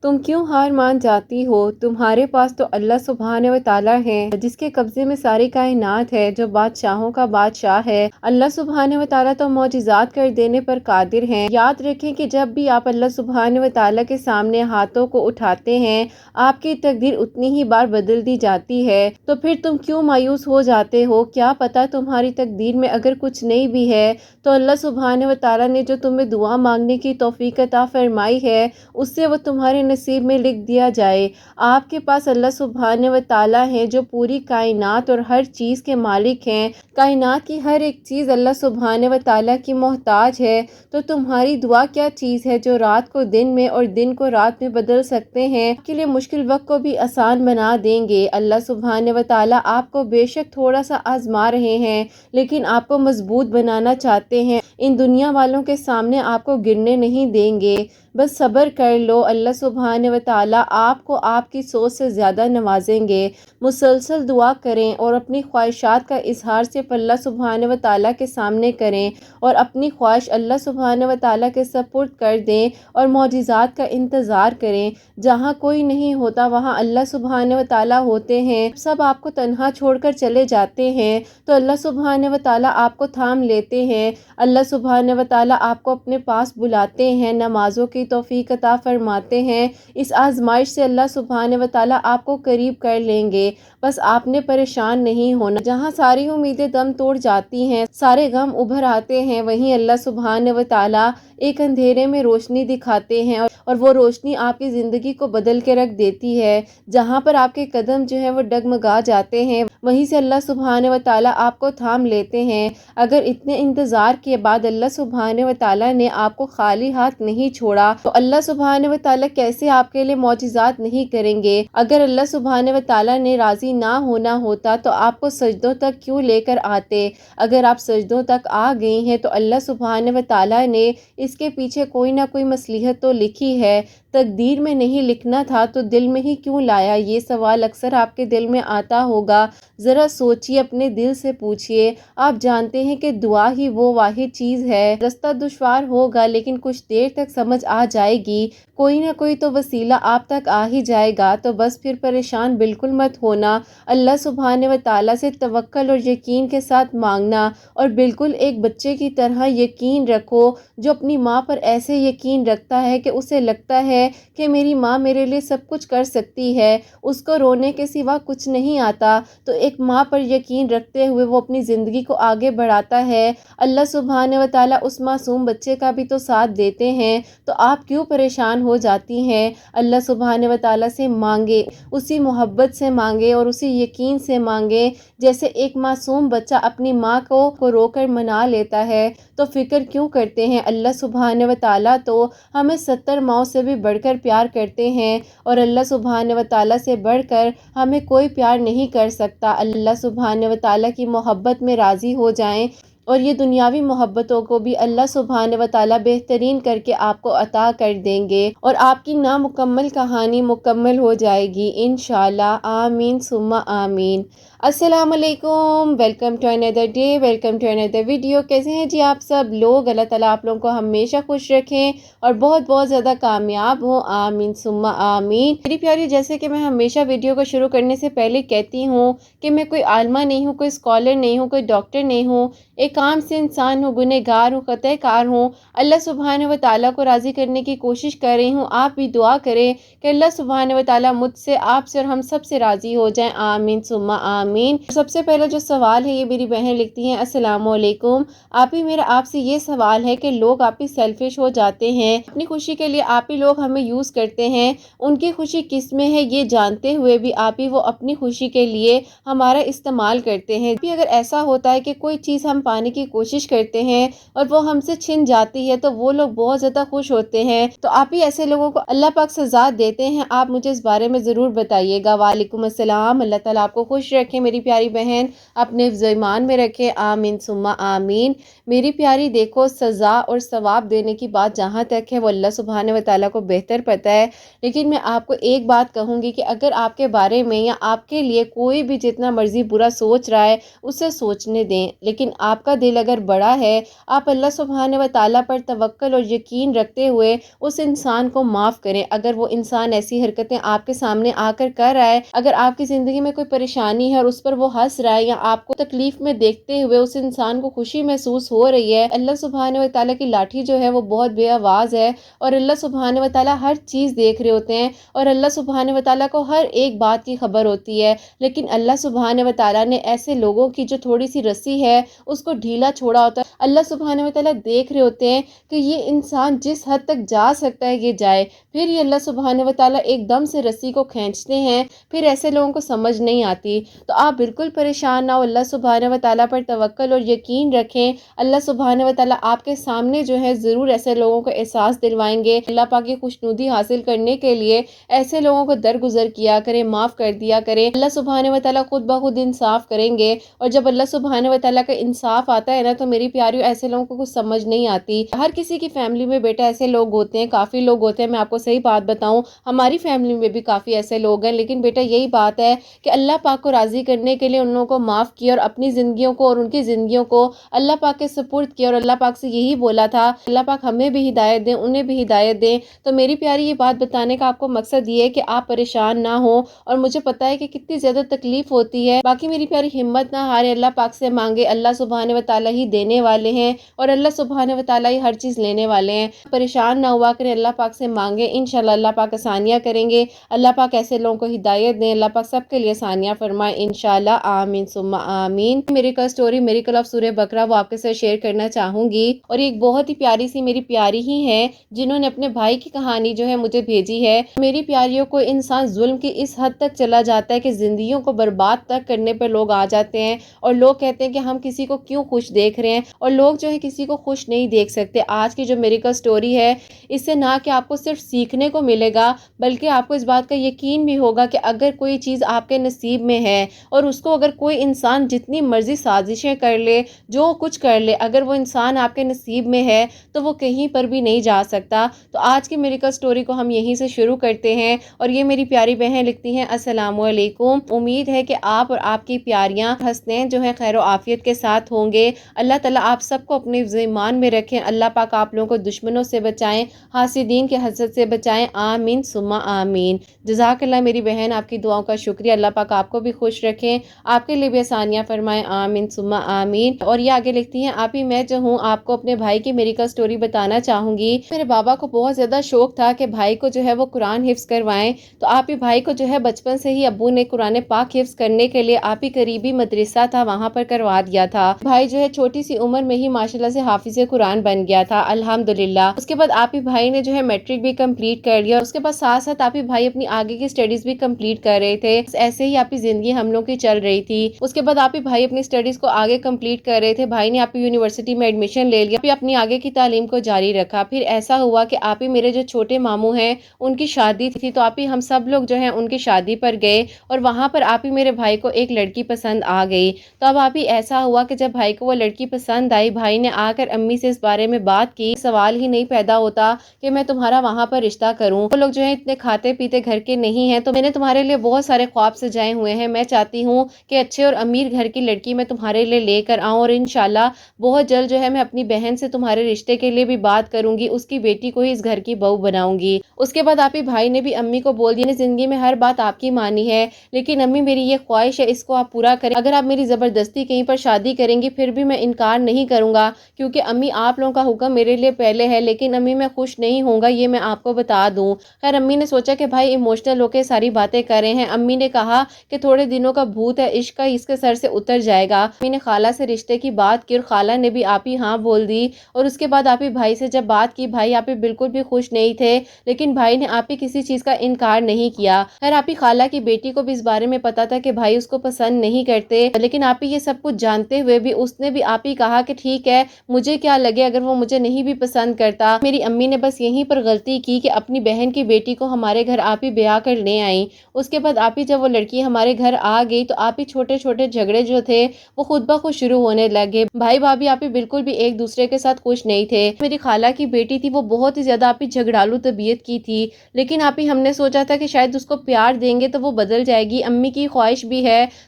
تم کیوں ہار مان جاتی ہو؟ تمہارے پاس تو اللہ سبحانہ و تعالیٰ ہے جس کے قبضے میں ساری کائنات ہے، جو بادشاہوں کا بادشاہ ہے۔ اللہ سبحانہ و تعالیٰ تو معجزات کر دینے پر قادر ہیں۔ یاد رکھیں کہ جب بھی آپ اللہ سبحانہ و تعالیٰ کے سامنے ہاتھوں کو اٹھاتے ہیں، آپ کی تقدیر اتنی ہی بار بدل دی جاتی ہے۔ تو پھر تم کیوں مایوس ہو جاتے ہو؟ کیا پتہ تمہاری تقدیر میں اگر کچھ نہیں بھی ہے تو اللہ سبحانہ و تعالیٰ نے جو تمہیں دعا مانگنے کی توفیق عطا فرمائی ہے، اس سے وہ تمہارے نصیب میں لکھ دیا جائے۔ آپ کے پاس اللہ سبحانہ و تعالیٰ ہے جو پوری کائنات اور ہر چیز کے مالک ہیں۔ کائنات کی ہر ایک چیز اللہ سبحانہ و تعالیٰ کی محتاج ہے۔ تو تمہاری دعا کیا چیز ہے جو رات کو دن میں اور دن کو رات میں بدل سکتے ہیں، آپ کے لیے مشکل وقت کو بھی آسان بنا دیں گے۔ اللہ سبحانہ و تعالیٰ آپ کو بے شک تھوڑا سا آزما رہے ہیں، لیکن آپ کو مضبوط بنانا چاہتے ہیں۔ ان دنیا والوں کے سامنے آپ کو گرنے نہیں دیں گے۔ بس صبر کر لو، اللہ سبحانہ و تعالیٰ آپ کو آپ کی سوچ سے زیادہ نوازیں گے۔ مسلسل دعا کریں اور اپنی خواہشات کا اظہار صرف اللہ سبحانہ و تعالیٰ کے سامنے کریں، اور اپنی خواہش اللہ سبحانہ و تعالیٰ کے سپرد کر دیں اور معجزات کا انتظار کریں۔ جہاں کوئی نہیں ہوتا وہاں اللہ سبحانہ و تعالیٰ ہوتے ہیں۔ سب آپ کو تنہا چھوڑ کر چلے جاتے ہیں تو اللہ سبحانہ و تعالیٰ آپ کو تھام لیتے ہیں۔ اللہ سبحانہ و تعالیٰ آپ کو اپنے پاس بلاتے ہیں، نمازوں کی توفیق عطا فرماتے ہیں۔ اس آزمائش سے اللہ سبحانہ و تعالیٰ آپ کو قریب کر لیں گے۔ بس آپ نے پریشان نہیں ہونا۔ جہاں ساری امیدیں دم توڑ جاتی ہیں، سارے غم ابھر آتے ہیں، وہیں اللہ سبحانہ و تعالیٰ ایک اندھیرے میں روشنی دکھاتے ہیں، اور وہ روشنی آپ کی زندگی کو بدل کے رکھ دیتی ہے۔ جہاں پر آپ کے قدم جو ہے وہ ڈگمگا جاتے ہیں، وہیں سے اللہ سبحانہ و تعالیٰ آپ کو تھام لیتے ہیں۔ اگر اتنے انتظار کے بعد اللہ سبحانہ و تعالیٰ نے آپ کو خالی ہاتھ نہیں چھوڑا تو اللہ سبحانہ و تعالیٰ کیسے آپ کے لیے معجزات نہیں کریں گے؟ اگر اللہ سبحانہ و تعالیٰ نے راضی نہ ہونا ہوتا تو آپ کو سجدوں تک کیوں لے کر آتے؟ اگر آپ سجدوں تک آ گئی ہیں تو اللہ سبحانہ و تعالیٰ نے اس کے پیچھے کوئی نہ کوئی مصلحت تو لکھی ہے۔ تقدیر میں نہیں لکھنا تھا تو دل میں ہی کیوں لایا؟ یہ سوال اکثر آپ کے دل میں آتا ہوگا۔ ذرا سوچئے، اپنے دل سے پوچھئے۔ آپ جانتے ہیں کہ دعا ہی وہ واحد چیز ہے۔ رستہ دشوار ہوگا لیکن کچھ دیر تک سمجھ آ جائے گی، کوئی نہ کوئی تو وسیلہ آپ تک آ ہی جائے گا۔ تو بس پھر پریشان بالکل مت ہونا۔ اللہ سبحانہ و تعالیٰ سے توکل اور یقین کے ساتھ مانگنا، اور بالکل ایک بچے کی طرح یقین رکھو جو اپنی ماں پر ایسے یقین رکھتا ہے کہ اسے لگتا ہے کہ میری ماں میرے لیے سب کچھ کر سکتی ہے، اس کو رونے کے سوا کچھ نہیں آتا۔ تو ایک ماں پر یقین رکھتے ہوئے وہ اپنی زندگی کو آگے بڑھاتا ہے۔ اللہ سبحانہ و تعالیٰ اس معصوم بچے کا بھی تو ساتھ دیتے ہیں، تو آپ کیوں پریشان ہو جاتی ہیں؟ اللہ سبحانہ و تعالیٰ سے مانگے، اسی محبت سے مانگے اور اسی یقین سے مانگے جیسے ایک معصوم بچہ اپنی ماں کو رو کر منا لیتا ہے۔ تو فکر کیوں کرتے ہیں؟ اللہ سبحانہ و تعالیٰ تو ہمیں 70 ماؤں سے بھی بڑھ کر پیار کرتے ہیں، اور اللہ سبحانہ و تعالیٰ سے بڑھ کر ہمیں کوئی پیار نہیں کر سکتا۔ اللہ سبحانہ و تعالیٰ کی محبت میں راضی ہو جائیں، اور یہ دنیاوی محبتوں کو بھی اللہ سبحانہ و تعالیٰ بہترین کر کے آپ کو عطا کر دیں گے، اور آپ کی نامکمل کہانی مکمل ہو جائے گی انشاءاللہ۔ آمین ثم آمین۔ السلام علیکم، welcome to another day, welcome to another video. کیسے ہیں جی آپ سب لوگ؟ اللہ تعالیٰ آپ لوگوں کو ہمیشہ خوش رکھیں اور بہت بہت زیادہ کامیاب ہوں، آمین ثم آمین۔ میری پیاری، جیسے کہ میں ہمیشہ ویڈیو کو شروع کرنے سے پہلے کہتی ہوں کہ میں کوئی عالمہ نہیں ہوں، کوئی اسکالر نہیں ہوں، کوئی ڈاکٹر نہیں ہوں، ایک عام سے انسان ہوں، گنہگار ہوں، خطا کار ہوں۔ اللہ سبحانہ و تعالیٰ کو راضی کرنے کی کوشش کر رہی ہوں۔ آپ بھی دعا کریں کہ اللہ سبحانہ و تعالیٰ مجھ سے، آپ سے اور ہم سب سے راضی ہو جائیں، آمین ثم آمین۔ سب سے پہلا جو سوال ہے یہ میری بہن لکھتی ہیں، السلام علیکم آپ ہی، میرا آپ سے یہ سوال ہے کہ لوگ آپ ہی سیلفش ہو جاتے ہیں، اپنی خوشی کے لیے آپ ہی لوگ ہمیں یوز کرتے ہیں، ان کی خوشی کس میں ہے یہ جانتے ہوئے بھی آپ ہی وہ اپنی خوشی کے لیے ہمارا استعمال کرتے ہیں۔ بھی اگر ایسا ہوتا ہے کہ کوئی چیز ہم پانے کی کوشش کرتے ہیں اور وہ ہم سے چھن جاتی ہے تو وہ لوگ بہت زیادہ خوش ہوتے ہیں، تو آپ ہی ایسے لوگوں کو اللہ پاک سزا دیتے ہیں؟ آپ مجھے اس بارے میں ضرور بتائیے گا۔ وعلیکم السلام، اللہ تعالیٰ آپ کو خوش رکھے میری پیاری بہن، اپنے حفظ و ایمان میں رکھے، آمین ثم آمین۔ میری پیاری دیکھو، سزا اور ثواب دینے کی بات جہاں تک ہے وہ اللہ سبحانہ و تعالیٰ کو بہتر پتہ ہے، لیکن میں آپ کو ایک بات کہوں گی کہ اگر آپ کے بارے میں یا آپ کے لیے کوئی بھی جتنا مرضی برا سوچ رہا ہے اسے سوچنے دیں، لیکن آپ کا دل اگر بڑا ہے، آپ اللہ سبحانہ و تعالیٰ پر توکل اور یقین رکھتے ہوئے اس انسان کو معاف کریں۔ اگر وہ انسان ایسی حرکتیں آپ کے سامنے آ کر رہا ہے، اگر آپ کی زندگی میں کوئی پریشانی ہے اور اس پر وہ ہنس رہا ہے، یا آپ کو تکلیف میں دیکھتے ہوئے اس انسان کو خوشی محسوس ہو رہی ہے، اللہ سبحانہ و تعالیٰ کی لاٹھی جو ہے وہ بہت بے آواز ہے، اور اللہ سبحانہ و تعالیٰ ہر چیز دیکھ رہے ہوتے ہیں، اور اللہ سبحانہ و تعالیٰ کو ہر ایک بات کی خبر ہوتی ہے۔ لیکن اللہ سبحانہ و تعالیٰ نے ایسے لوگوں کی جو تھوڑی سی رسی ہے اس کو ڈھیلا چھوڑا ہوتا ہے۔ اللہ سبحانہ و تعالیٰ دیکھ رہے ہوتے ہیں کہ یہ انسان جس حد تک جا سکتا ہے یہ جائے، پھر یہ اللہ سبحانہ و تعالیٰ ایک دم سے رسی کو کھینچتے ہیں، پھر ایسے لوگوں کو سمجھ نہیں آتی۔ تو آپ بالکل پریشان نہ ہو، اللہ سبحانہ و تعالیٰ پر توکل اور یقین رکھیں۔ اللہ سبحانہ و تعالیٰ آپ کے سامنے جو ہے ضرور ایسے لوگوں کو احساس دلوائیں گے۔ اللہ پاک کی خوشنودی حاصل کرنے کے لیے ایسے لوگوں کو درگزر کیا کریں، معاف کر دیا کریں۔ اللہ سبحانہ و تعالیٰ خود بخود انصاف کریں گے، اور جب اللہ سبحانہ و تعالیٰ کا انصاف آتا ہے نا تو میری پیاریوں ایسے لوگوں کو کچھ سمجھ نہیں آتی۔ ہر کسی کی فیملی میں بیٹا ایسے لوگ ہوتے ہیں، کافی لوگ ہوتے ہیں۔ میں آپ کو صحیح بات بتاؤں، ہماری فیملی میں بھی کافی ایسے لوگ ہیں، لیکن بیٹا یہی بات ہے کہ اللہ پاک کو راضی کرنے کے لیے ان لوگوں کو معاف کیا، اور اپنی زندگیوں کو اور ان کی زندگیوں کو اللہ پاک کے سپرد کیا، اور اللہ پاک سے یہی بولا تھا اللہ پاک ہمیں بھی ہدایت دیں، انہیں بھی ہدایت دیں۔ تو میری پیاری یہ بات بتانے کا آپ کو مقصد یہ ہے کہ آپ پریشان نہ ہوں، اور مجھے پتا ہے کہ کتنی زیادہ تکلیف ہوتی ہے، باقی میری پیاری ہمت نہ ہارے، اللہ پاک سے مانگے، اللہ سبحانہ و تعالیٰ ہی دینے والے ہیں، اور اللہ سبحانہ و تعالیٰ ہی ہر چیز لینے والے ہیں۔ پریشان نہ ہوا کریں، اللہ پاک سے مانگے، انشاءاللہ اللہ پاک آسانیاں کریں گے۔ اللہ پاک ایسے لوگوں کو ہدایت دیں، اللہ پاک سب کے لیے آسانیاں فرمائے انشاءاللہ، آمین ثم آمین۔ میریکل سٹوری میریکل آف سورہ بقرہ وہ آپ کے ساتھ شیئر کرنا چاہوں گی، اور ایک بہت ہی پیاری سی میری پیاری ہی ہے جنہوں نے اپنے بھائی کی کہانی جو ہے مجھے بھیجی ہے۔ میری پیاریوں کو انسان ظلم کی اس حد تک چلا جاتا ہے کہ زندگیوں کو برباد تک کرنے پر لوگ آ جاتے ہیں، اور لوگ کہتے ہیں کہ ہم کسی کو کیوں خوش دیکھ رہے ہیں، اور لوگ جو ہے کسی کو خوش نہیں دیکھ سکتے۔ آج کی جو میریکل سٹوری ہے اس سے نہ کہ آپ کو صرف سیکھنے کو ملے گا، بلکہ آپ کو اس بات کا یقین بھی ہوگا کہ اگر کوئی چیز آپ کے نصیب میں ہے، اور اس کو اگر کوئی انسان جتنی مرضی سازشیں کر لے، جو کچھ کر لے، اگر وہ انسان آپ کے نصیب میں ہے تو وہ کہیں پر بھی نہیں جا سکتا۔ تو آج کی میریکل سٹوری کو ہم یہیں سے شروع کرتے ہیں، اور یہ میری پیاری بہن لکھتی ہیں، السلام علیکم، امید ہے کہ آپ اور آپ کی پیاریاں حسنین جو ہیں خیر و عافیت کے ساتھ ہوں گے۔ اللہ تعالیٰ آپ سب کو اپنے ایمان میں رکھیں، اللہ پاک آپ لوگوں کو دشمنوں سے بچائیں، حاسدین کے حسد سے بچائیں، آمین ثم آمین۔ جزاک اللہ میری بہن، آپ کی دعاؤں کا شکریہ، اللہ پاک آپ کو بھی خوش رکھیں، آپ کے لیے بھی آسانیاں فرمائیں، آمین ثم آمین۔ اور یہ آگے لکھتی ہیں، آپ ہی میں جو ہوں آپ کو اپنے بھائی کی میریکل سٹوری بتانا چاہوں گی۔ میرے بابا کو بہت زیادہ شوق تھا کہ بھائی کو جو ہے وہ قرآن حفظ کروائیں، تو آپ ہی بھائی کو جو ہے بچپن سے ہی ابو نے قرآن پاک حفظ کرنے کے لیے آپ ہی قریبی مدرسہ تھا وہاں پر کروا دیا تھا۔ بھائی جو ہے چھوٹی سی عمر میں ہی ماشاءاللہ سے حافظ قرآن بن گیا تھا، الحمدللہ۔ اس کے بعد آپ ہی بھائی نے جو ہے میٹرک بھی کمپلیٹ کر لیا، اس کے بعد ساتھ ساتھ آپ ہی بھائی اپنی آگے کی سٹڈیز بھی کمپلیٹ کر رہے تھے۔ ایسے ہی آپ کی زندگی ہم لوگ کی چل رہی تھی۔ اس کے بعد آپ ہی بھائی اپنی سٹڈیز کو آگے کمپلیٹ کر رہے تھے، بھائی نے آپ یونیورسٹی میں ایڈمیشن لے لیا، پھر اپنی آگے کی تعلیم کو جاری رکھا۔ پھر ایسا ہوا کہ آپ ہی میرے جو چھوٹے ماموں ہیں ان کی شادی تھی، تو آپ ہی ہم سب لوگ جو ہیں ان کی شادی پر گئے، اور وہاں پر آپ ہی میرے بھائی کو ایک لڑکی پسند آ گئی۔ تو اب آپ ہی ایسا ہوا کہ جب بھائی کو وہ لڑکی پسند آئی، بھائی نے آ کر امی سے اس بارے میں بات کی، سوال ہی نہیں پیدا ہوتا کہ میں تمہارا وہاں پر رشتہ کروں، وہ لوگ جو ہیں اتنے کھاتے پیتے گھر کے نہیں ہیں، تو میں نے تمہارے لیے بہت سارے خواب سجائے ہوئے ہیں، میں چاہتی ہوں کہ اچھے اور امیر گھر کی لڑکی میں تمہارے لیے لے کر آؤں، اور انشاءاللہ بہت جلد جو ہے میں اپنی بہن سے تمہارے رشتے کے لیے بھی بات کروں گی، اس کی بیٹی کو ہی اس گھر کی بہو بناؤں گی۔ اس کے بعد آپ ہی بھائی نے بھی امی کو بول دیا، زندگی میں ہر بات آپ کی مانی ہے، لیکن امی میری یہ خواہش ہے اس کو آپ پورا کریں، اگر آپ میری زبردستی کہیں پر شادی کریں گی پھر بھی میں انکار نہیں کروں گا، کیونکہ امی آپ لوگوں کا حکم میرے لیے پہلے ہے، لیکن امی میں خوش نہیں ہوں گا، یہ میں آپ کو بتا دوں۔ خیر امی نے سوچا کہ بھائی ایموشنل ہو کے ساری باتیں کر رہے ہیں، امی نے کہا کہ تھوڑے دنوں کا بھوت ہے عشق کا، اس کے سر سے اتر جائے گا۔ امی نے خالہ سے رشتے کی بات کی، اور خالہ نے بھی آپ ہی ہاں بول دی، اور اس کے بعد آپ ہی بھائی سے جب بات کی، بھائی آپ ہی بالکل بھی خوش نہیں تھے، لیکن بھائی نے آپ ہی کسی چیز کا انکار نہیں کیا۔ خیر آپ ہی خالہ کی بیٹی کو بھی اس بارے میں پتا تھا کہ بھائی اس کو پسند نہیں کرتے، لیکن آپ ہی یہ سب کچھ جانتے ہوئے بھی اس نے بھی آپ ہی کہا کہ ٹھیک ہے، مجھے کیا لگے اگر وہ مجھے نہیں بھی پسند کرتا۔ میری امی نے بس یہیں پر غلطی کی کہ اپنی بہن کی بیٹی کو ہمارے گھر آپ ہی بیاہ کر لے آئیں۔ اس کے بعد آپ ہی جب وہ لڑکی ہمارے گھر آ گئی تو آپ ہی چھوٹے چھوٹے جھگڑے جو تھے وہ خود بخود شروع ہونے لگے، بھائی بھابھی آپ ہی بالکل بھی ایک دوسرے کے ساتھ خوش نہیں تھے۔ میری خالہ کی بیٹی تھی، وہ بہت ہی زیادہ آپ ہی جھگڑالو طبیعت کی تھی، لیکن آپ ہی ہم نے سوچا تھا کہ شاید اس کو پیار دیں گے تو وہ بدل جائے گی، امی کی خواہش بھی ہے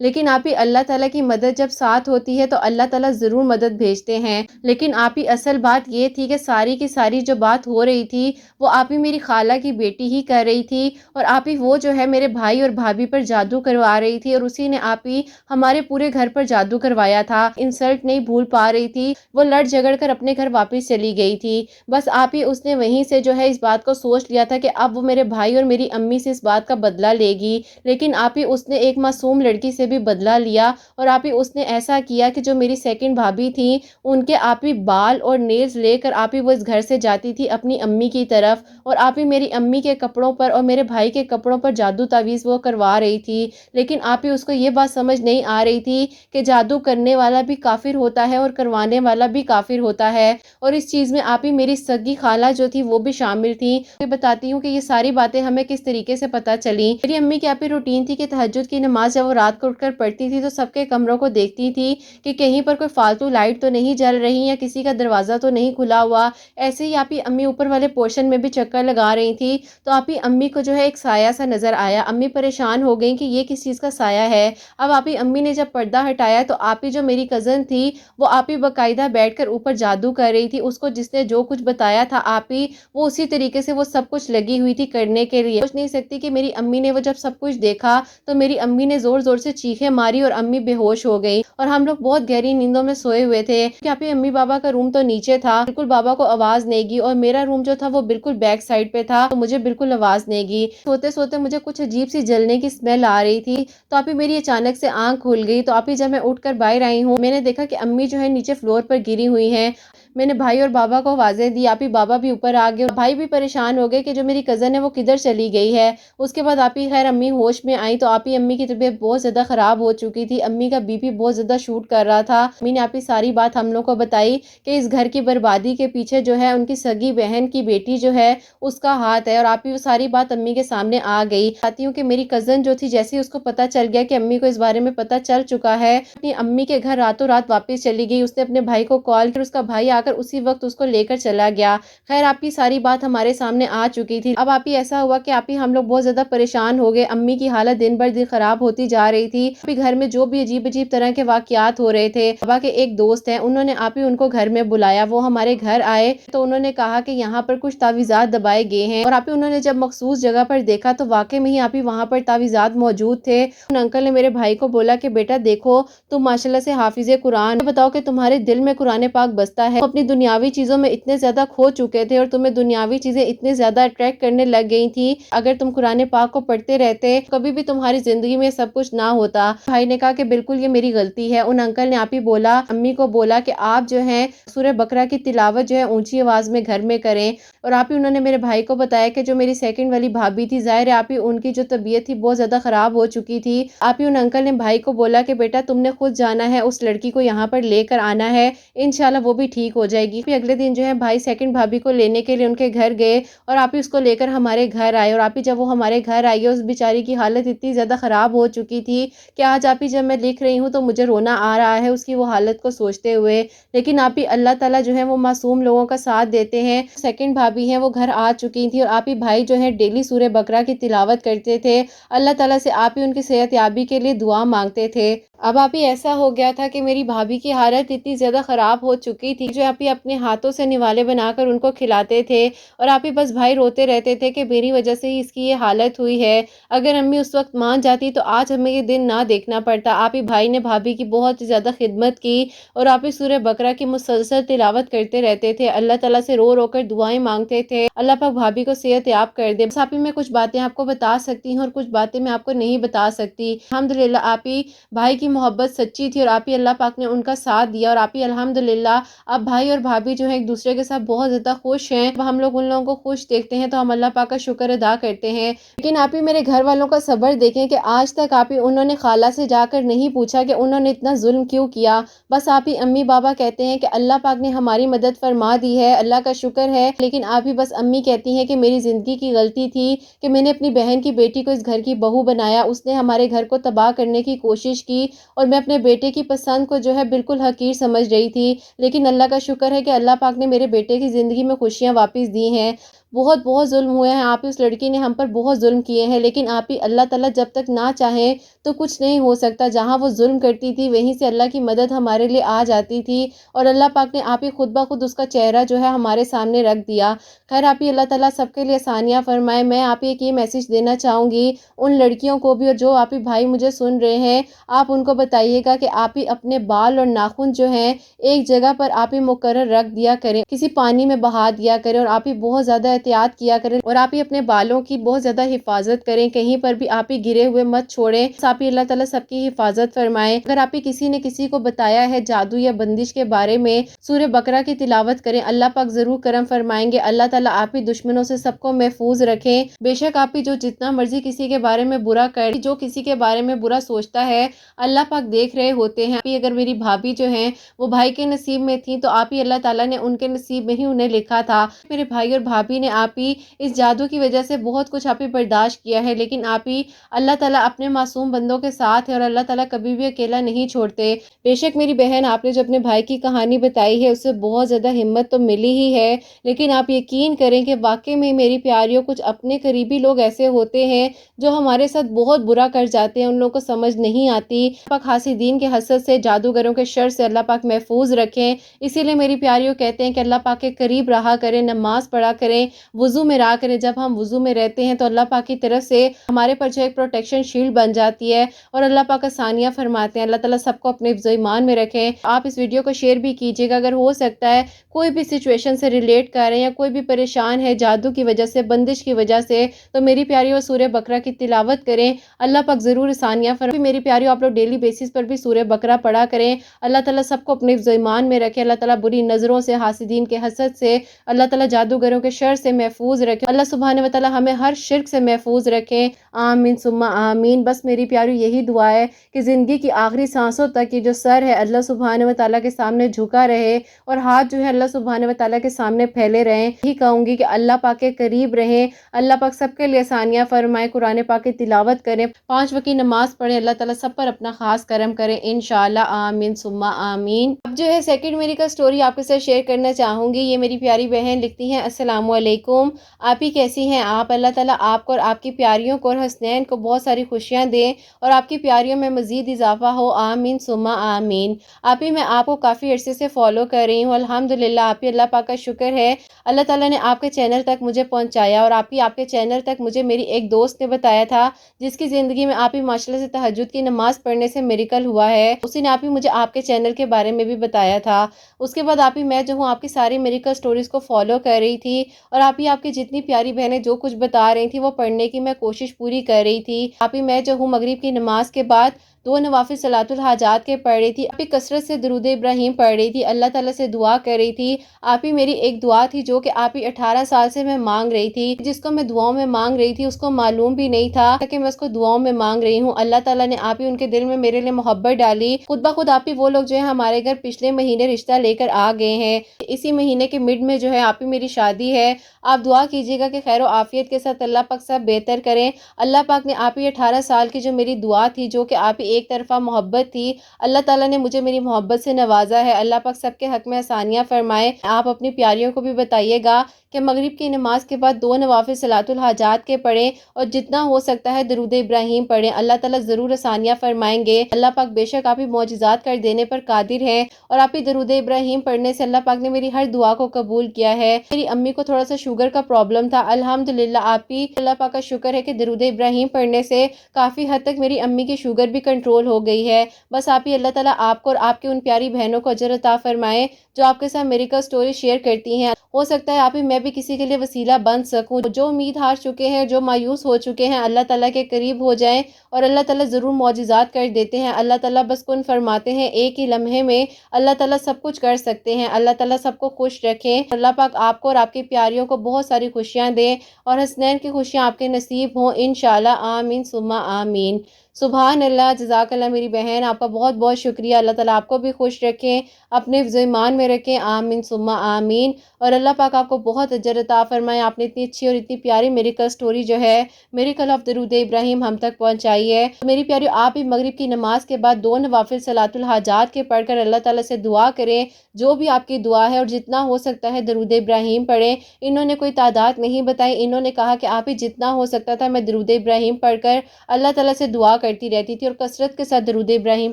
لیکن آپ ہی اللہ تعالیٰ کی مدد جب ساتھ ہوتی ہے تو اللہ تعالیٰ ضرور مدد بھیجتے ہیں۔ لیکن آپ ہی اصل بات یہ تھی کہ ساری کی ساری جو بات ہو رہی تھی وہ آپ ہی میری خالہ کی بیٹی ہی کر رہی تھی، اور آپ ہی وہ جو ہے میرے بھائی اور بھابھی پر جادو کروا رہی تھی، اور اسی نے آپ ہی ہمارے پورے گھر پر جادو کروایا تھا۔ انسلٹ نہیں بھول پا رہی تھی، وہ لڑ جھگڑ کر اپنے گھر واپس چلی گئی تھی۔ بس آپ ہی اس نے وہیں سے جو ہے اس بات کو سوچ لیا تھا کہ اب وہ میرے بھائی اور میری امی سے اس بات کا بدلہ لے گی، لیکن آپ ہی اس نے ایک معصوم لڑکی سے بھی بدلہ لیا، اور آپ ہی اس نے ایسا کیا کہ جو میری سیکنڈ بھابھی تھی ان کے آپ ہی بال اور نیلز لے کر آپ ہی وہ اس گھر سے جاتی تھی اپنی امی کی طرف، اور آپ ہی میری امی کے کپڑوں پر اور میرے بھائی کے کپڑوں پر جادو تعویذ وہ کروا رہی تھی۔ لیکن آپ ہی اس کو یہ بات سمجھ نہیں آ رہی تھی کہ جادو کرنے والا بھی کافر ہوتا ہے اور کروانے والا بھی کافر ہوتا ہے، اور اس چیز میں آپ ہی میری سگی خالہ جو تھی وہ بھی شامل تھی۔ میں بتاتی ہوں کہ یہ ساری باتیں ہمیں کس طریقے سے پتہ چلی۔ میری امی کی آپ ہی روٹین تھی کہ تہجد کی نماز جب وہ رات کو اٹھ کر پڑھتی تھی تو سب کے کمروں کو دیکھتی تھی کہ کہیں پر کوئی فالتو لائٹ تو نہیں جل رہی یا کسی کا دروازہ تو نہیں کھلا ہوا۔ ایسے ہی آپ ہی امی اوپر والے پورشن میں بھی چکر لگا رہی تھی تو آپ ہی امی کو جو ہے ایک سایہ سا نظر آیا۔ امی پریشان ہو گئی کہ یہ کس چیز کا سایہ ہے۔ اب آپ ہی امی نے جب پردہ ہٹایا تو آپ ہی جو میری کزن تھی وہ آپ ہی باقاعدہ بیٹھ کر اوپر جادو کر رہی تھی۔ اس کو جس نے جو کچھ بتایا تھا آپ ہی وہ اسی طریقے سے وہ سب کچھ لگی ہوئی تھی کرنے کے لیے۔ سوچ نہیں سکتی کہ میری امی نے وہ جب سب کچھ دیکھا تو میری امی نے زور زور سے چیخیں ماری اور امی بے ہوش ہو گئی، اور ہم لوگ بہت گہری نیندوں میں سوئے ہوئے تھے کہ آپ ہی امی بابا کا روم تو نیچے تھا، بالکل بابا کو آواز نہیں گئی، اور میرا روم جو تھا وہ بالکل بیک سائڈ پہ تھا تو مجھے بالکل آواز نہیں گئی۔ سوتے سوتے مجھے کچھ عجیب سی جلنے کی اسمیل آ رہی تھی تو آپ ہی میری اچانک سے آنکھ کھل گئی، تو آپ ہی جب میں اٹھ کر باہر آئی ہوں میں نے دیکھا کہ امی جو ہے نیچے فلور پر گری ہوئی ہیں۔ میں نے بھائی اور بابا کو آوازیں دی، آپ ہی بابا بھی اوپر آ گئے، اور بھائی بھی پریشان ہو گئے کہ جو میری کزن ہے وہ کدھر چلی گئی ہے۔ اس کے بعد آپ ہی خیر امی ہوش میں آئی تو آپ ہی امی کی طبیعت بہت زیادہ خراب ہو چکی تھی، امی کا بی پی بہت زیادہ شوٹ کر رہا تھا۔ امی نے آپ ہی ساری بات ہم لوگ کو بتائی کہ اس گھر کی بربادی کے پیچھے جو ہے ان کی سگی بہن کی بیٹی جو ہے اس کا ہاتھ ہے، اور آپ ہی وہ ساری بات امی کے سامنے آ گئی۔ چاہتی ہوں کہ میری کزن جو تھی جیسے اس کو پتا چل گیا کہ امی کو اس بارے میں پتا چل چکا ہے، اپنی امی کے گھر راتوں رات واپس چلی گئی۔ اس نے اپنے بھائی کو کال کر، اس کا بھائی آ کر اسی وقت اس کو لے کر چلا گیا۔ خیر آپ کی ساری بات ہمارے سامنے آ چکی تھی۔ اب آپ ہی ایسا ہوا کہ آپ ہی ہم لوگ بہت زیادہ پریشان ہو گئے، امی کی حالت دن بر دن خراب ہوتی جا رہی تھی۔ آپ ہی گھر میں جو بھی عجیب عجیب طرح کے واقعات ہو رہے تھے، بابا کے ایک دوست ہیں انہوں نے آپ ہی ان کو گھر میں بلایا، وہ ہمارے گھر آئے تو انہوں نے کہا کہ یہاں پر کچھ تعویذات دبائے گئے ہیں، اور آپ ہی انہوں نے جب مخصوص جگہ پر دیکھا تو واقعی میں ہی آپ ہی وہاں پر تعویذات موجود تھے۔ ان انکل نے میرے بھائی کو بولا کہ بیٹا دیکھو تم ماشاءاللہ سے حافظ قرآن، بتاؤ کہ تمہارے دل میں قرآن پاک بستا ہے، تم اپنی دنیاوی چیزوں میں اتنے زیادہ کھو چکے تھے اور تمہیں دنیاوی چیزیں اتنے زیادہ اٹریکٹ کرنے لگ گئی تھی، اگر تم قرآن پاک کو پڑھتے رہتے کبھی بھی تمہاری زندگی میں سب کچھ نہ ہوتا۔ بھائی نے کہا کہ بالکل یہ میری غلطی ہے۔ ان انکل نے آپ ہی بولا امی کو بولا کہ آپ جو ہیں سورہ بقرہ کی تلاوت جو ہے اونچی آواز میں گھر میں کریں، اور آپ ہی انہوں نے میرے بھائی کو بتایا کہ جو میری سیکنڈ والی بھابھی تھی ظاہر ہے آپ ہی ان کی جو طبیعت تھی بہت زیادہ خراب ہو چکی تھی۔ آپ ہی ان انکل نے بھائی کو بولا کہ بیٹا تم نے خود جانا ہے، اس لڑکی کو یہاں پر لے کر آنا ہے، انشاءاللہ وہ بھی ٹھیک ہو جائے گی۔ پھر اگلے دن جو ہے بھائی سیکنڈ بھابھی کو لینے کے لیے ان کے گھر گئے، اور آپ ہی اس کو لے کر ہمارے گھر آئے، اور آپ ہی جب وہ ہمارے گھر آئی اس بیچاری کی حالت اتنی زیادہ خراب ہو چکی تھی کہ آج آپ ہی جب میں لکھ رہی ہوں تو مجھے رونا آ رہا ہے اس کی وہ حالت کو سوچتے ہوئے۔ لیکن آپ ہی اللہ تعالیٰ جو ہے وہ معصوم لوگوں کا ساتھ دیتے ہیں۔ سیکنڈ بھابھی ہیں وہ گھر آ چکی تھی، اور آپ ہی بھائی جو ہے ڈیلی سورہ بقرہ کی تلاوت کرتے تھے، اللہ تعالیٰ سے آپ ہی ان کی صحت یابی کے لیے دعا مانگتے تھے۔ اب آپ ہی ایسا ہو گیا تھا کہ میری بھابھی کی حالت اتنی زیادہ خراب ہو چکی تھی جو آپ ہی اپنے ہاتھوں سے نوالے بنا کر ان کو کھلاتے تھے، اور آپ ہی بس بھائی روتے رہتے تھے کہ میری وجہ سے ہی اس کی یہ حالت ہوئی ہے، اگر امی اس وقت مان جاتی تو آج ہمیں یہ دن نہ دیکھنا پڑتا۔ آپ ہی بھائی نے بھابھی کی بہت زیادہ خدمت کی، اور آپ ہی سورہ بقرہ کی مسلسل تلاوت کرتے رہتے تھے، اللہ تعالیٰ سے رو رو کر دعائیں مانگتے تھے اللہ پاک بھابھی کو صحت یاب کر دے۔ بس آپ ہی میں کچھ باتیں آپ کو بتا سکتی ہوں اور کچھ باتیں میں آپ کو نہیں بتا سکتی۔ الحمدللہ آپ ہی بھائی کی محبت سچی تھی، اور آپ ہی اللہ پاک نے ان کا ساتھ دیا، اور آپ ہی الحمدللہ اب بھائی اور بھابھی جو ہے ایک دوسرے کے ساتھ بہت زیادہ خوش ہیں۔ ہم لوگ ان لوگوں کو خوش دیکھتے ہیں تو ہم اللہ پاک کا شکر ادا کرتے ہیں۔ لیکن آپ ہی میرے گھر والوں کا صبر دیکھیں کہ آج تک آپ ہی انہوں نے خالہ سے جا کر نہیں پوچھا کہ انہوں نے اتنا ظلم کیوں کیا، بس آپ ہی امی بابا کہتے ہیں کہ اللہ پاک نے ہماری مدد فرما دی ہے، اللہ کا شکر ہے، لیکن آپ ہی بس امی کہتی ہیں کہ میری زندگی کی غلطی تھی کہ میں نے اپنی بہن کی بیٹی کو اس گھر کی بہو بنایا، اس نے ہمارے گھر کو تباہ کرنے کی کوشش کی، اور میں اپنے بیٹے کی پسند کو جو ہے بالکل حقیر سمجھ رہی تھی، لیکن اللہ کا شکر ہے کہ اللہ پاک نے میرے بیٹے کی زندگی میں خوشیاں واپس دی ہیں۔ بہت بہت ظلم ہوئے ہیں، آپ ہی اس لڑکی نے ہم پر بہت ظلم کیے ہیں، لیکن آپ ہی اللہ تعالیٰ جب تک نہ چاہیں تو کچھ نہیں ہو سکتا۔ جہاں وہ ظلم کرتی تھی وہیں سے اللہ کی مدد ہمارے لیے آ جاتی تھی، اور اللہ پاک نے آپ ہی خود بخود اس کا چہرہ جو ہے ہمارے سامنے رکھ دیا۔ خیر آپ ہی اللہ تعالیٰ سب کے لیے آسانیاں فرمائے۔ میں آپ ہی ایک یہ میسج دینا چاہوں گی ان لڑکیوں کو بھی، اور جو آپ ہی بھائی مجھے سن رہے ہیں، آپ ان کو بتائیے گا کہ آپ ہی اپنے بال اور ناخن جو ہیں ایک جگہ پر آپ ہی مقرر رکھ دیا کریں، کسی پانی میں بہا دیا کریں، اور آپ ہی بہت زیادہ احتیاط کیا کریں، اور آپ ہی اپنے بالوں کی بہت زیادہ حفاظت کریں، کہیں پر بھی آپ ہی گرے ہوئے مت چھوڑیں۔ آپ ہی اللہ تعالیٰ سب کی حفاظت فرمائے۔ اگر آپ ہی کسی نے کسی کو بتایا ہے جادو یا بندش کے بارے میں، سورہ بقرہ کی تلاوت کریں، اللہ پاک ضرور کرم فرمائیں گے۔ اللہ تعالیٰ آپ ہی دشمنوں سے سب کو محفوظ رکھیں۔ بے شک آپ ہی جو جتنا مرضی کسی کے بارے میں برا کر، جو کسی کے بارے میں برا سوچتا ہے، اللہ پاک دیکھ رہے ہوتے ہیں۔ اگر میری بھابھی جو ہیں وہ بھائی کے نصیب میں تھیں تو آپ ہی اللہ تعالیٰ نے ان کے نصیب میں ہی انہیں لکھا تھا۔ میرے بھائی اور بھابھی نے آپ ہی اس جادو کی وجہ سے بہت کچھ آپ ہی برداشت کیا ہے، لیکن آپ ہی اللہ تعالیٰ اپنے معصوم بندوں کے ساتھ ہے، اور اللہ تعالیٰ کبھی بھی اکیلا نہیں چھوڑتے۔ بے شک میری بہن آپ نے جو اپنے بھائی کی کہانی بتائی ہے اس سے بہت زیادہ ہمت تو ملی ہی ہے، لیکن آپ یقین کریں کہ واقعی میں میری پیاریوں کچھ اپنے قریبی لوگ ایسے ہوتے ہیں جو ہمارے ساتھ بہت برا کر جاتے ہیں، ان لوگوں کو سمجھ نہیں آتی۔ پاک حاسدین کے حسد سے، جادوگروں کے شر سے اللہ پاک محفوظ رکھیں۔ اسی لیے میری پیاریوں کہتے ہیں کہ اللہ پاک کے قریب رہا کریں، نماز پڑھا کریں، وضو میں رہا کریں۔ جب ہم وضو میں رہتے ہیں تو اللہ پاک کی طرف سے ہمارے پر جو ایک پروٹیکشن شیلڈ بن جاتی ہے، اور اللہ پاک آسانیاں فرماتے ہیں۔ اللہ تعالیٰ سب کو اپنے حفظ و ایمان میں رکھیں۔ آپ اس ویڈیو کو شیئر بھی کیجیے گا، اگر ہو سکتا ہے کوئی بھی سچویشن سے ریلیٹ کر رہے ہیں یا کوئی بھی پریشان ہے جادو کی وجہ سے، بندش کی وجہ سے، تو میری پیاریوں سورہ بقرہ کی تلاوت کریں، اللہ پاک ضرور آسانیاں فرمائے۔ میری پیاریوں آپ لوگ ڈیلی بیسس پر بھی سورہ بقرہ پڑھا کریں۔ اللہ تعالیٰ سب کو اپنے حفظ و ایمان میں رکھے، اللہ تعالیٰ بری نظروں سے، حاسدین کے حسد سے، اللہ تعالیٰ جادوگروں کے شر سے محفوظ رکھے، اللہ سبحانہ و تعالیٰ ہمیں ہر شرک سے محفوظ رکھے۔ آمین ثم آمین۔ بس میری پیاریوں یہی دعا ہے کہ زندگی کی آخری سانسوں تک یہ جو سر ہے اللہ سبحانہ و تعالیٰ کے سامنے جھکا رہے، اور ہاتھ جو ہے اللہ سبحانہ و تعالیٰ کے سامنے پھیلے رہیں۔ یہی کہوں گی کہ اللہ پاک کے قریب رہیں، اللہ پاک سب کے لیے آسانیاں فرمائے، قرآن پاک کی تلاوت کریں، 5 وقت کی نماز پڑھیں، اللہ تعالیٰ سب پر اپنا خاص کرم کریں انشاءاللہ۔ آمین ثم آمین۔ اب جو ہے سیکنڈ میری کا سٹوری آپ کے ساتھ شیئر کرنا چاہوں گی۔ یہ میری پیاری بہن لکھتی ہیں، السلام علیکم، آپ ہی کیسی ہیں آپ؟ اللہ تعالیٰ آپ کو اور آپ کی پیاریوں کو اور حسنین کو بہت ساری خوشیاں دیں، اور آپ کی پیاریوں میں مزید اضافہ ہو، آمین ثم آمین۔ آپ ہی میں آپ کو کافی عرصے سے فالو کر رہی ہوں، الحمدللہ آپ ہی اللہ پاک کا شکر ہے، اللہ تعالیٰ نے آپ کے چینل تک مجھے پہنچایا، اور آپ کے چینل تک مجھے میری ایک دوست نے بتایا تھا جس کی زندگی میں آپ ہی ماشاءاللہ سے تہجد کی نماز پڑھنے سے میریکل ہوا ہے، اسی نے آپ ہی مجھے آپ کے چینل کے بارے میں بھی بتایا تھا۔ اس کے بعد آپ ہی میں جو ہوں آپ کی ساری میریکل سٹوریز کو فالو کر رہی تھی، اور آپ ہی آپ کی جتنی پیاری بہنیں جو کچھ بتا رہی تھی وہ پڑھنے کی میں کوشش پوری کر رہی تھی۔ آپ ہی میں جو ہوں مغرب کی نماز کے بعد 2 نوافل صلاۃ الحاجات کے پڑھ رہی تھی، آپ ہی کثرت سے درود ابراہیم پڑھ رہی تھی، اللہ تعالیٰ سے دعا کر رہی تھی۔ آپ ہی میری ایک دعا تھی جو کہ آپ ہی 18 سال سے میں مانگ رہی تھی، جس کو میں دعاؤں میں مانگ رہی تھی اس کو معلوم بھی نہیں تھا کہ میں اس کو دعاؤں میں مانگ رہی ہوں۔ اللہ تعالیٰ نے آپ ہی ان کے دل میں میرے لیے محبت ڈالی، خود بخود آپ ہی وہ لوگ جو ہے ہمارے گھر پچھلے مہینے رشتہ لے کر آ گئے ہیں۔ اسی مہینے کے مڈ میں جو ہے آپ ہی میری شادی ہے۔ آپ دعا کیجیے گا کہ خیر و عافیت کے ساتھ اللہ پاک سب بہتر کریں۔ اللہ پاک نے آپ ہی 18 سال کی جو میری دعا تھی، جو کہ آپ ہی ایک طرفہ محبت تھی، اللہ تعالیٰ نے مجھے میری محبت سے نوازا ہے۔ اللہ پاک سب کے حق میں آسانیاں فرمائے۔ آپ اپنی پیاریوں کو بھی بتائیے گا کہ مغرب کی نماز کے بعد 2 نوافل صلاۃ الحاجات کے پڑھیں، اور جتنا ہو سکتا ہے درود ابراہیم پڑھیں، اللہ تعالیٰ ضرور آسانیاں فرمائیں گے۔ اللہ پاک بے شک آپ ہی معجزات کر دینے پر قادر ہیں، اور آپ ہی درود ابراہیم پڑھنے سے اللہ پاک نے میری ہر دعا کو قبول کیا ہے۔ میری امی کو تھوڑا سا شوگر کا پرابلم تھا، الحمدللہ آپ ہی اللہ پاک کا شکر ہے کہ درود ابراہیم پڑھنے سے کافی حد تک میری امی کی شوگر بھی کنٹرول ہو گئی ہے۔ بس آپ ہی اللہ تعالیٰ آپ کو اور آپ کی ان پیاری بہنوں کو اجر عطا فرمائے جو آپ کے ساتھ میریکل سٹوری شیئر کرتی ہیں۔ ہو سکتا ہے آپ ہی میں بھی کسی کے لیے وسیلہ بن سکوں، جو امید ہار چکے ہیں، جو مایوس ہو چکے ہیں، اللہ تعالیٰ کے قریب ہو جائیں، اور اللہ تعالیٰ ضرور معجزات کر دیتے ہیں۔ اللہ تعالیٰ بس کن فرماتے ہیں، ایک ہی لمحے میں اللہ تعالیٰ سب کچھ کر سکتے ہیں۔ اللہ تعالیٰ سب کو خوش رکھیں، اللہ پاک آپ کو اور آپ کی پیاریوں کو بہت ساری خوشیاں دیں، اور حسنین کی خوشیاں آپ کے نصیب ہوں انشاءاللہ۔ آمین ثم آمین۔ سبحان اللہ، جزاک اللہ میری بہن، آپ کا بہت بہت شکریہ۔ اللہ تعالیٰ آپ کو بھی خوش رکھیں، اپنے حفظ و ایمان میں رکھیں، آمین ثم آمین۔ اور اللہ پاک آپ کو بہت اجر عطا فرمائے، آپ نے اتنی اچھی اور اتنی پیاری میریکل سٹوری جو ہے میریکل آف درود ابراہیم ہم تک پہنچائی ہے۔ میری پیاری، آپ بھی مغرب کی نماز کے بعد 2 نوافل صلاۃ الحاجات کے پڑھ کر اللہ تعالیٰ سے دعا کریں، جو بھی آپ کی دعا ہے، اور جتنا ہو سکتا ہے درود ابراہیم پڑھیں۔ انہوں نے کوئی تعداد نہیں بتائی، انہوں نے کہا کہ آپ ہی جتنا ہو سکتا تھا میں درود ابراہیم پڑھ کر اللہ تعالیٰ سے دعا کرتی رہتی تھی اور کثرت کے ساتھ درود ابراہیم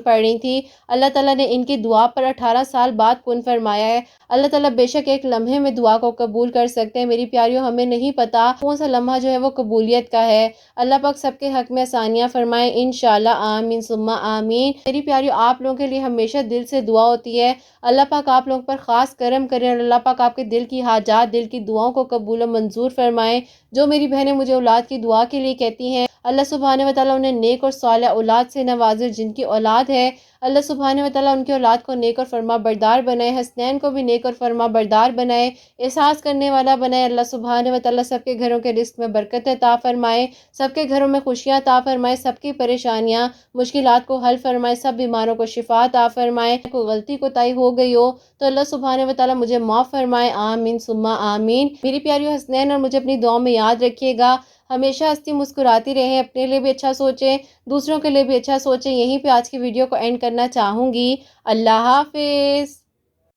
پڑھ رہی تھی۔ اللہ تعالیٰ نے ان کی دعا پر 18 سال بعد کن فرمایا ہے۔ اللہ تعالیٰ بے شک ایک لمحے میں دعا کو قبول کر سکتے ہیں۔ میری پیاریوں، ہمیں نہیں پتا کون سا لمحہ جو ہے وہ قبولیت کا ہے۔ اللہ پاک سب کے حق میں آسانیاں فرمائے، انشاءاللہ، آمین ثم آمین۔ میری پیاریوں، آپ لوگوں کے لیے ہمیشہ دل سے دعا ہوتی ہے، اللہ پاک آپ لوگوں پر خاص کرم کریں اور اللہ پاک آپ کے دل کی حاجات، دل کی دعاؤں کو قبول و منظور فرمائیں۔ جو میری بہنیں مجھے اولاد کی دعا کے لیے کہتی ہیں، اللہ سبحانہ و تعالیٰ انہیں نیک اور صالح اولاد سے نوازے۔ جن کی اولاد ہے، اللہ سبحانہ و تعالیٰ ان کی اولاد کو نیک اور فرما بردار بنائے، حسنین کو بھی نیک اور فرما بردار بنائے، احساس کرنے والا بنائے۔ اللہ سبحانہ و تعالیٰ سب کے گھروں کے رزق میں برکت عطا فرمائے، سب کے گھروں میں خوشیاں عطا فرمائے، سب کی پریشانیاں مشکلات کو حل فرمائے، سب بیماروں کو شفا عطا فرمائے۔ کوئی غلطی کوتاہی ہو گئی ہو تو اللہ سبحانہ و تعالیٰ مجھے معاف فرمائے، آمین ثم آمین۔ میری پیاریوں، حسنین اور مجھے اپنی دعاؤں میں یاد رکھیے گا، ہمیشہ ہنستی مسکراتی رہیں، اپنے لیے بھی اچھا سوچیں، دوسروں کے لیے بھی اچھا سوچیں۔ یہیں پہ آج کی ویڈیو کو اینڈ کرنا چاہوں گی۔ اللہ حافظ۔